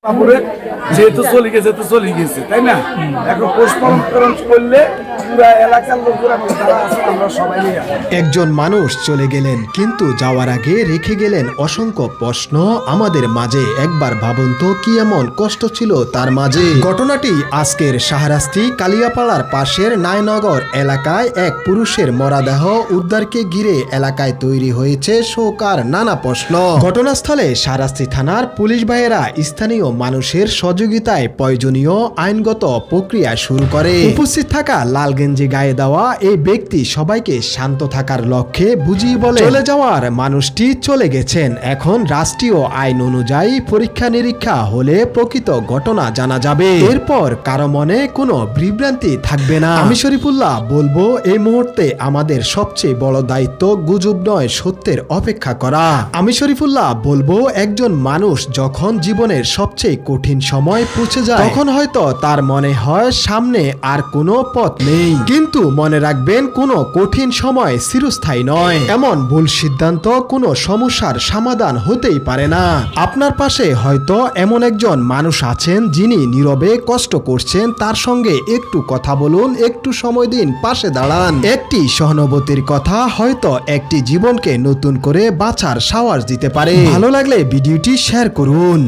তারপরে যেহেতু চলে গেছে তো চলে গেছে, তাই না? এখন পোস্টমর্টম করলে পুরা এলাকার লোকেরা যারা আছে আমরা সবাই নিয়ে একজন মানুষ চলে গেলেন, কিন্তু যাওয়ার আগে রেখে গেলেন অসংখ্য প্রশ্ন আমাদের মাঝে। একবার ভাবুন তো কি এমন কষ্ট ছিল তার মাঝে। ঘটনাটি আজকের শাহরাস্তি কালিয়াপাড়ার পাশের নায়নগর এলাকায় এক পুরুষের মরাদেহ উদ্ধারকে ঘিরে এলাকায় তৈরি হয়েছে শোক আর নানা প্রশ্ন। ঘটনাস্থলে শাহরাস্তি থানার পুলিশ ভাইয়েরা স্থানীয় মানুষের সহযোগিতায় প্রয়োজনীয় আইনগত প্রক্রিয়া শুরু করে। উপস্থিত থাকা লাল গেঞ্জি গায়ে দেওয়া এই ব্যক্তি সবাইকে শান্ত থাকার লক্ষ্যে বুঝিয়ে বলে চলে যাওয়ার মানুষটি চলে গেছেন। এখন রাষ্ট্রীয় আইন অনুযায়ী পরীক্ষা নিরীক্ষা হলে প্রকৃত ঘটনা জানা যাবে। এরপর কারো মনে কোনো বিভ্রান্তি থাকবে না। আমি শরীফুল্লাহ বলবো, এই মুহূর্তে আমাদের সবচেয়ে বড় দায়িত্ব গুজব নয়, সত্যের অপেক্ষা করা। আমি শরীফুল্লাহ বলবো, একজন মানুষ যখন জীবনের সবচেয়ে কঠিন সময় পৌঁছে যায় তখন হয়তো তার মনে হয় সামনে আর কোনো পথ নেই। কিন্তু মনে রাখবেন, কোনো কঠিন সময় চিরস্থায়ী নয়। এমন ভুল সিদ্ধান্ত কোনো সমস্যার সমাধান হতেই পারে না। আপনার পাশে হয়তো এমন একজন মানুষ আছেন যিনি নীরবে কষ্ট করছেন। তার সঙ্গে একটু কথা বলুন, একটু সময় দিন, পাশে দাঁড়ান। একটি সহানুভূতির কথা হয়তো একটি জীবনকে নতুন করে বাঁচার সাহস দিতে পারে। ভালো লাগলে ভিডিওটি শেয়ার করুন।